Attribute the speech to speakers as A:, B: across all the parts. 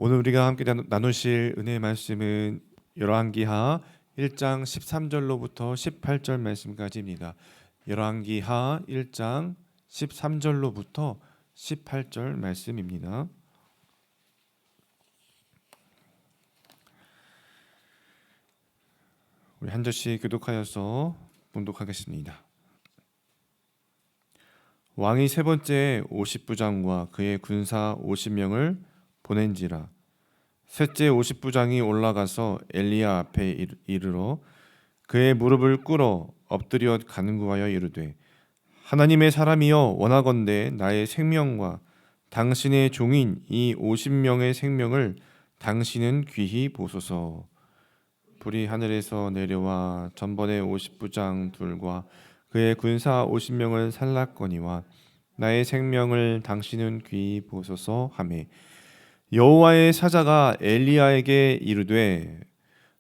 A: 오늘 우리가 함께 나누실 은혜의 말씀은 열왕기하 1장 13절로부터 18절 말씀까지입니다. 열왕기하 1장 13절로부터 18절 말씀입니다. 우리 한 절씩 교독하여서 봉독하겠습니다. 왕이 세 번째 50부장과 그의 군사 50명을 보낸지라. 셋째 50부장이 올라가서 엘리야 앞에 이르러 그의 무릎을 꿇어 엎드려 간구하여 이르되, 하나님의 사람이여, 원하건대 나의 생명과 당신의 종인 이 50명의 생명을 당신은 귀히 보소서. 불이 하늘에서 내려와 전번에 50부장 둘과 그의 군사 50명을 살랐거니와 나의 생명을 당신은 귀히 보소서 하매, 여호와의 사자가 엘리야에게 이르되,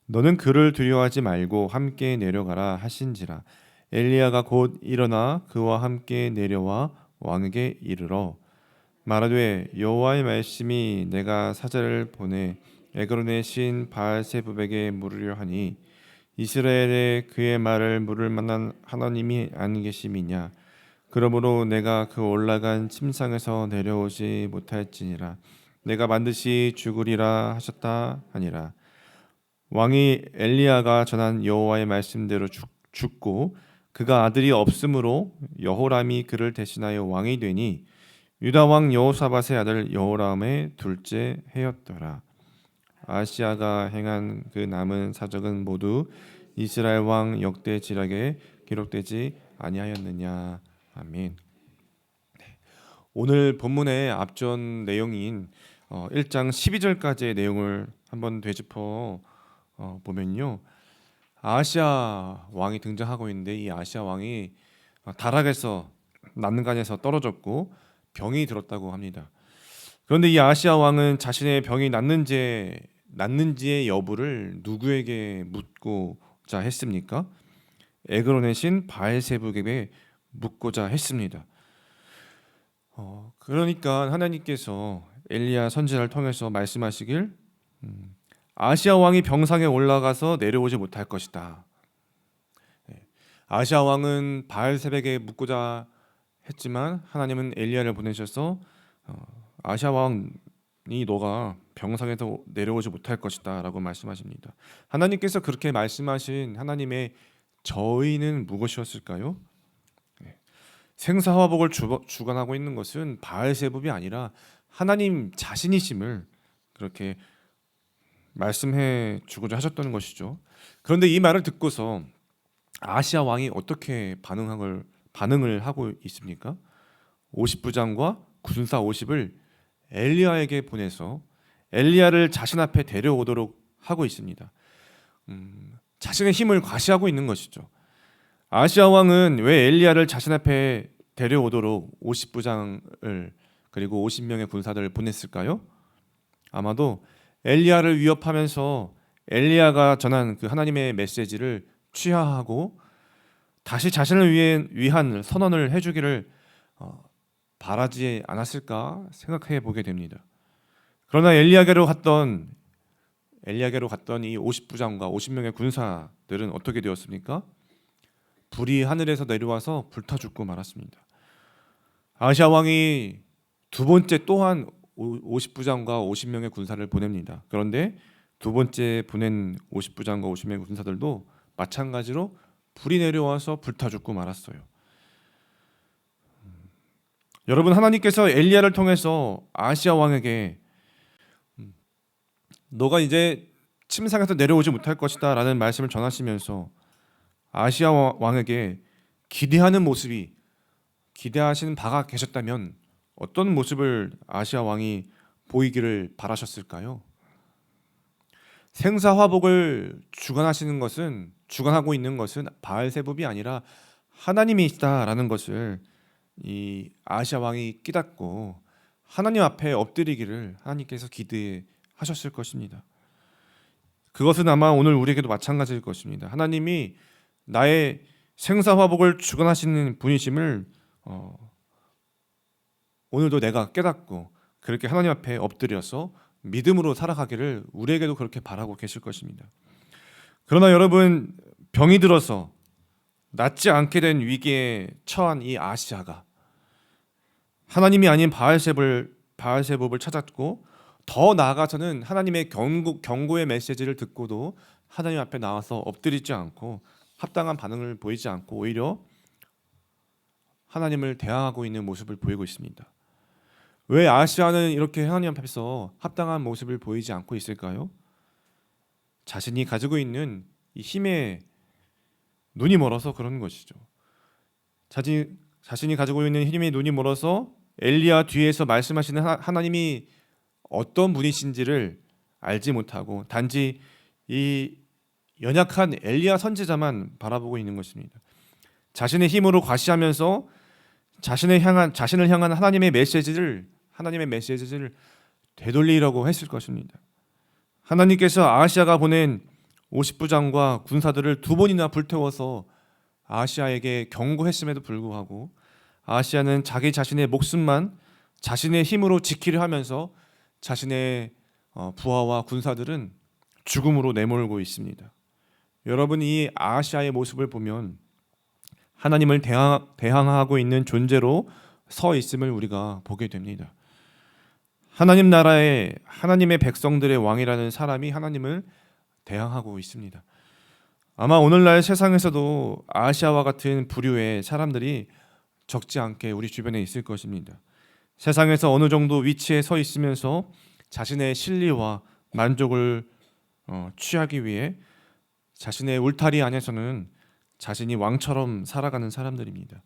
A: 너는 그를 두려워하지 말고 함께 내려가라 하신지라. 엘리야가 곧 일어나 그와 함께 내려와 왕에게 이르러 말하되, 여호와의 말씀이 내가 사자를 보내 에그론의 신 바알세불에게 물으려 하니 이스라엘에 그의 말을 물을 만한 하나님이 안 계심이냐. 그러므로 내가 그 올라간 침상에서 내려오지 못할지니라. 내가 반드시 죽으리라 하셨다 하니라. 왕이 엘리야가 전한 여호와의 말씀대로 죽고 그가 아들이 없으므로 여호람이 그를 대신하여 왕이 되니 유다 왕 여호사밧의 아들 여호람의 둘째 해였더라. 아하시야가 행한 그 남은 사적은 모두 이스라엘 왕 역대 지략에 기록되지 아니하였느냐. 아멘. 오늘 본문의 앞전 내용인 1장 12절까지의 내용을 한번 되짚어 보면요, 아하시야 왕이 등장하고 있는데, 이 아하시야 왕이 다락에서 난간에서 떨어졌고 병이 들었다고 합니다. 그런데 이 아하시야 왕은 자신의 병이 낫는지의 여부를 누구에게 묻고자 했습니까? 에그론의 신 바알세불에게 묻고자 했습니다. 그러니까 하나님께서 엘리야 선지자를 통해서 말씀하시길, 아하시야 왕이 병상에 올라가서 내려오지 못할 것이다. 아하시야 왕은 바알세불에게 묻고자 했지만 하나님은 엘리야를 보내셔서 아하시야 왕이 너가 병상에서 내려오지 못할 것이다 라고 말씀하십니다. 하나님께서 그렇게 말씀하신 하나님의 저의는 무엇이었을까요? 생사화복을 주관하고 있는 것은 바알세불이 아니라 하나님 자신이심을 그렇게 말씀해 주고자 하셨다는 것이죠. 그런데 이 말을 듣고서 아하시야 왕이 어떻게 반응을 하고 있습니까? 50부장과 군사 50을 엘리야에게 보내서 엘리야를 자신 앞에 데려오도록 하고 있습니다. 자신의 힘을 과시하고 있는 것이죠. 아하시야 왕은 왜 엘리야를 자신 앞에 데려오도록 50부장을 그리고 50명의 군사들을 보냈을까요? 아마도 엘리야를 위협하면서 엘리야가 전한 그 하나님의 메시지를 취하하고 다시 자신을 위한 선언을 해주기를 바라지 않았을까 생각해 보게 됩니다. 그러나 엘리야게로 갔던 이 50부장과 50명의 군사들은 어떻게 되었습니까? 불이 하늘에서 내려와서 불타 죽고 말았습니다. 아하시야 왕이 두 번째 또한 50부장과 50명의 군사를 보냅니다. 그런데 두 번째 보낸 50부장과 50명의 군사들도 마찬가지로 불이 내려와서 불타 죽고 말았어요. 여러분, 하나님께서 엘리야를 통해서 아하시야 왕에게 너가 이제 침상에서 내려오지 못할 것이다 라는 말씀을 전하시면서 아하시야 왕에게 기대하시는 바가 계셨다면 어떤 모습을 아하시야 왕이 보이기를 바라셨을까요? 생사화복을 주관하고 있는 것은 바알세불이 아니라 하나님이시다라는 것을 이 아하시야 왕이 깨닫고 하나님 앞에 엎드리기를 하나님께서 기대하셨을 것입니다. 그것은 아마 오늘 우리에게도 마찬가지일 것입니다. 하나님이 나의 생사화복을 주관하시는 분이심을 오늘도 내가 깨닫고 그렇게 하나님 앞에 엎드려서 믿음으로 살아가기를 우리에게도 그렇게 바라고 계실 것입니다. 그러나 여러분, 병이 들어서 낫지 않게 된 위기에 처한 이 아시아가 하나님이 아닌 바알세불을 찾았고, 더 나아가서는 하나님의 경고의 메시지를 듣고도 하나님 앞에 나와서 엎드리지 않고 합당한 반응을 보이지 않고 오히려 하나님을 대항하고 있는 모습을 보이고 있습니다. 왜 아시아는 이렇게 하나님 앞에서 합당한 모습을 보이지 않고 있을까요? 자신이 가지고 있는 이 힘에 눈이 멀어서 그런 것이죠. 자신이 가지고 있는 힘에 눈이 멀어서 엘리야 뒤에서 말씀하시는 하나님이 어떤 분이신지를 알지 못하고 단지 이 연약한 엘리야 선지자만 바라보고 있는 것입니다. 자신의 힘으로 과시하면서 자신을 향한 하나님의 메시지를 되돌리려고 했을 것입니다. 하나님께서 아시아가 보낸 50부장과 군사들을 2번이나 불태워서 아시아에게 경고했음에도 불구하고 아시아는 자기 자신의 목숨만 자신의 힘으로 지키려 하면서 자신의 부하와 군사들은 죽음으로 내몰고 있습니다. 여러분, 이 아시아의 모습을 보면 하나님을 대항하고 있는 존재로 서 있음을 우리가 보게 됩니다. 하나님 나라의 하나님의 백성들의 왕이라는 사람이 하나님을 대항하고 있습니다. 아마 오늘날 세상에서도 아시아와 같은 부류의 사람들이 적지 않게 우리 주변에 있을 것입니다. 세상에서 어느 정도 위치에 서 있으면서 자신의 실리와 만족을 취하기 위해 자신의 울타리 안에서는 자신이 왕처럼 살아가는 사람들입니다.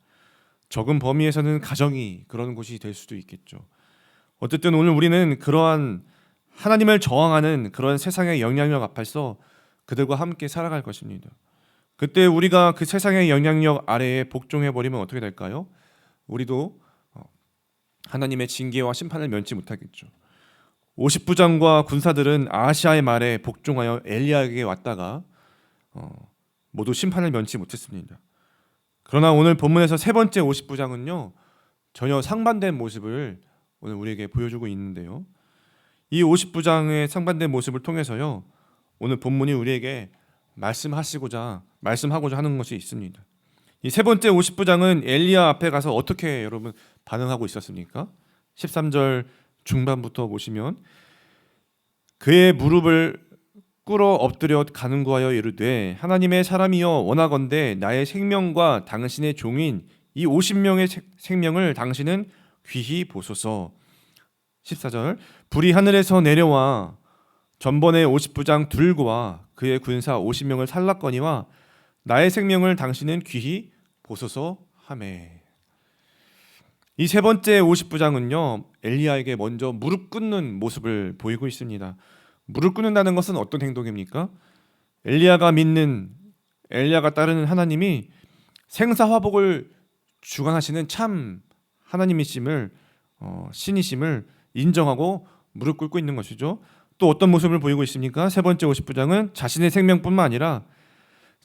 A: 적은 범위에서는 가정이 그런 곳이 될 수도 있겠죠. 어쨌든 오늘 우리는 그러한 하나님을 저항하는 그런 세상의 영향력 앞에서 그들과 함께 살아갈 것입니다. 그때 우리가 그 세상의 영향력 아래에 복종해버리면 어떻게 될까요? 우리도 하나님의 징계와 심판을 면치 못하겠죠. 50부장과 군사들은 아시아의 말에 복종하여 엘리야에게 왔다가 모두 심판을 면치 못했습니다. 그러나 오늘 본문에서 세 번째 50부장은요, 전혀 상반된 모습을 오늘 우리에게 보여주고 있는데요. 이 50부장의 상반된 모습을 통해서요, 오늘 본문이 우리에게 말씀하고자 하는 것이 있습니다. 이 세 번째 50부장은 엘리야 앞에 가서 어떻게 여러분 반응하고 있었습니까? 13절 중반부터 보시면 그의 무릎을 꿇어 엎드려 간구하여 이르되 하나님의 사람이여 원하건대 나의 생명과 당신의 종인 이 50명의 생명을 당신은 귀히 보소서. 14절 불이 하늘에서 내려와 전번의 50부장 둘과 그의 군사 50명을 살랐거니와 나의 생명을 당신은 귀히 보소서 하매. 이 세 번째 50부장은요 엘리야에게 먼저 무릎 꿇는 모습을 보이고 있습니다. 무릎 꿇는다는 것은 어떤 행동입니까? 엘리야가 따르는 하나님이 생사화복을 주관하시는 참 하나님이심을 신이심을 인정하고 무릎 꿇고 있는 것이죠. 또 어떤 모습을 보이고 있습니까? 세 번째 50부장은 자신의 생명뿐만 아니라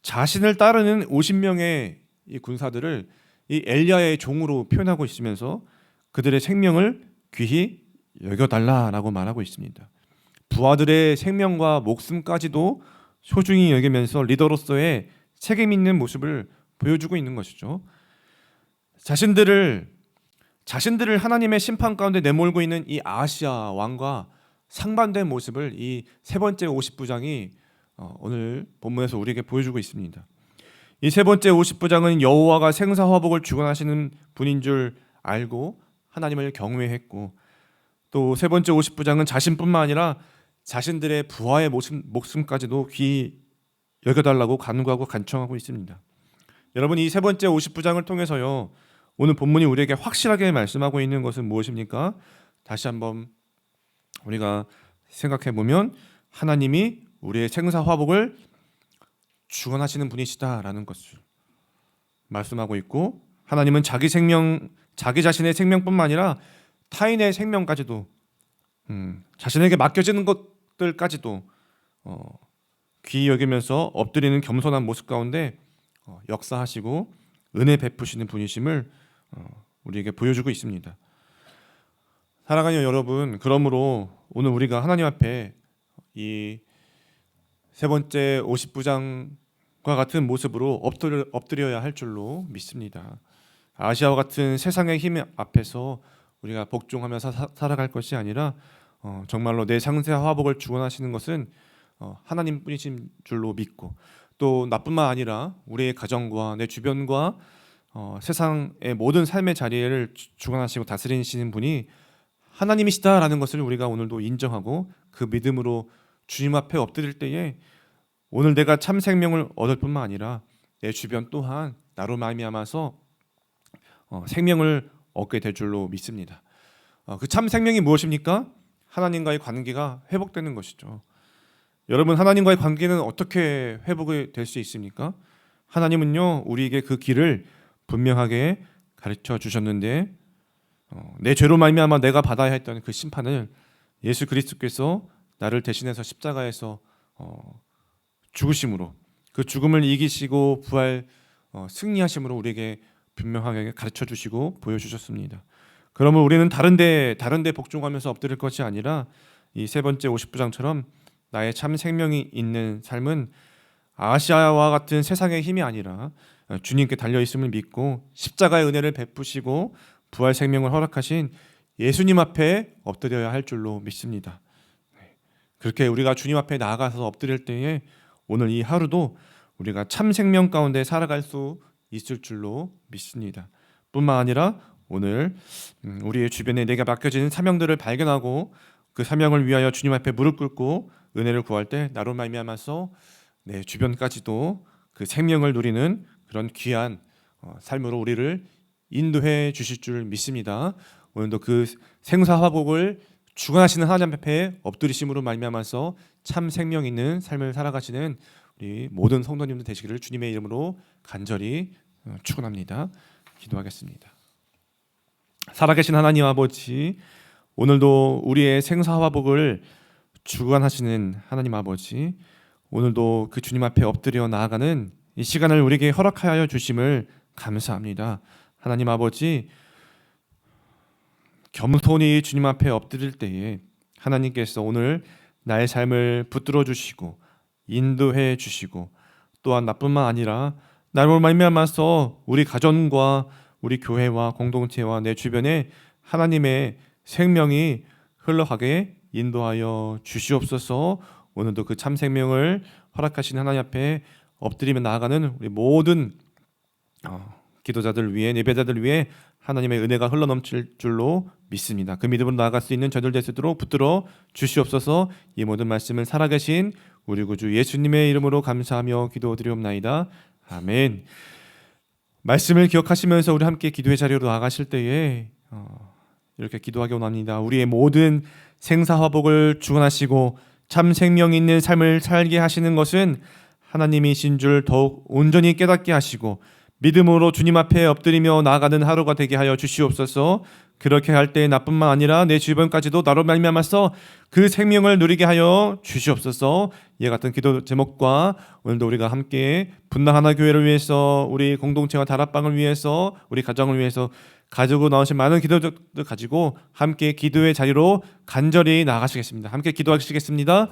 A: 자신을 따르는 50명의 이 군사들을 이 엘리야의 종으로 표현하고 있으면서 그들의 생명을 귀히 여겨달라라고 말하고 있습니다. 부하들의 생명과 목숨까지도 소중히 여기면서 리더로서의 책임 있는 모습을 보여주고 있는 것이죠. 자신들을 하나님의 심판 가운데 내몰고 있는 이 아시아 왕과 상반된 모습을 이 세 번째 50부장이 오늘 본문에서 우리에게 보여주고 있습니다. 이 세 번째 50부장은 여호와가 생사화복을 주관하시는 분인 줄 알고 하나님을 경외했고, 또 세 번째 50부장은 자신뿐만 아니라 자신들의 부하의 목숨까지도 귀히 여겨달라고 간구하고 간청하고 있습니다. 여러분, 이 세 번째 50부장을 통해서요 오늘 본문이 우리에게 확실하게 말씀하고 있는 것은 무엇입니까? 다시 한번 우리가 생각해 보면 하나님이 우리의 생사화복을 주관하시는 분이시다라는 것을 말씀하고 있고, 하나님은 자기 자신의 생명뿐만 아니라 타인의 생명까지도 자신에게 맡겨지는 것들까지도 귀히 여기면서 엎드리는 겸손한 모습 가운데 역사하시고 은혜 베푸시는 분이심을 우리에게 보여주고 있습니다. 사랑하는 여러분, 그러므로 오늘 우리가 하나님 앞에 이 세 번째 50부장과 같은 모습으로 엎드려야 할 줄로 믿습니다. 아시아와 같은 세상의 힘 앞에서 우리가 복종하면서 살아갈 것이 아니라 정말로 내 상세와 화복을 주관하시는 것은 하나님뿐이신 줄로 믿고, 또 나뿐만 아니라 우리의 가정과 내 주변과 세상의 모든 삶의 자리를 주관하시고 다스리시는 분이 하나님이시다라는 것을 우리가 오늘도 인정하고 그 믿음으로 주님 앞에 엎드릴 때에 오늘 내가 참 생명을 얻을 뿐만 아니라 내 주변 또한 나로 말미암아서 생명을 얻게 될 줄로 믿습니다. 그 참 생명이 무엇입니까? 하나님과의 관계가 회복되는 것이죠. 여러분, 하나님과의 관계는 어떻게 회복이 될 수 있습니까? 하나님은요, 우리에게 그 길을 분명하게 가르쳐 주셨는데 내 죄로 말미암아 내가 받아야 했던 그 심판을 예수 그리스도께서 나를 대신해서 십자가에서 죽으심으로, 그 죽음을 이기시고 부활 승리하심으로 우리에게 분명하게 가르쳐 주시고 보여주셨습니다. 그러면 우리는 다른데 복종하면서 엎드릴 것이 아니라 이 세 번째 50부장처럼 나의 참 생명이 있는 삶은 아시아와 같은 세상의 힘이 아니라 주님께 달려있음을 믿고 십자가의 은혜를 베푸시고 부활 생명을 허락하신 예수님 앞에 엎드려야 할 줄로 믿습니다. 그렇게 우리가 주님 앞에 나아가서 엎드릴 때에 오늘 이 하루도 우리가 참 생명 가운데 살아갈 수 있을 줄로 믿습니다. 뿐만 아니라 오늘 우리의 주변에 내가 맡겨진 사명들을 발견하고 그 사명을 위하여 주님 앞에 무릎 꿇고 은혜를 구할 때 나로 말미암아서 내 주변까지도 그 생명을 누리는 그런 귀한 삶으로 우리를 인도해 주실 줄 믿습니다. 오늘도 그 생사화복을 주관하시는 하나님 앞에 엎드리심으로 말미암아서 참 생명 있는 삶을 살아가시는 우리 모든 성도님들 되시기를 주님의 이름으로 간절히 축원합니다. 기도하겠습니다. 살아계신 하나님 아버지, 오늘도 우리의 생사화복을 주관하시는 하나님 아버지, 오늘도 그 주님 앞에 엎드려 나아가는 이 시간을 우리에게 허락하여 주심을 감사합니다. 하나님 아버지, 겸손히 주님 앞에 엎드릴 때에 하나님께서 오늘 나의 삶을 붙들어 주시고 인도해 주시고, 또한 나뿐만 아니라 나로 말미암아서 우리 가정과 우리 교회와 공동체와 내 주변에 하나님의 생명이 흘러가게 인도하여 주시옵소서. 오늘도 그 참 생명을 허락하신 하나님 앞에 엎드리며 나아가는 우리 모든 기도자들 위해, 예배자들 위해 하나님의 은혜가 흘러넘칠 줄로 믿습니다. 그 믿음으로 나아갈 수 있는 저들 될 수 있도록 붙들어 주시옵소서. 이 모든 말씀을 살아계신 우리 구주 예수님의 이름으로 감사하며 기도드리옵나이다. 아멘. 말씀을 기억하시면서 우리 함께 기도의 자리로 나아가실 때에 이렇게 기도하기 원합니다. 우리의 모든 생사화복을 주관하시고 참 생명 있는 삶을 살게 하시는 것은 하나님이신 줄 더욱 온전히 깨닫게 하시고 믿음으로 주님 앞에 엎드리며 나아가는 하루가 되게 하여 주시옵소서. 그렇게 할 때 나뿐만 아니라 내 주변까지도 나로 말미암아서 그 생명을 누리게 하여 주시옵소서. 이와 같은 기도 제목과 오늘도 우리가 함께 분당 하나교회를 위해서, 우리 공동체와 다락방을 위해서, 우리 가정을 위해서 가지고 나오신 많은 기도들 가지고 함께 기도의 자리로 간절히 나아가시겠습니다. 함께 기도하시겠습니다.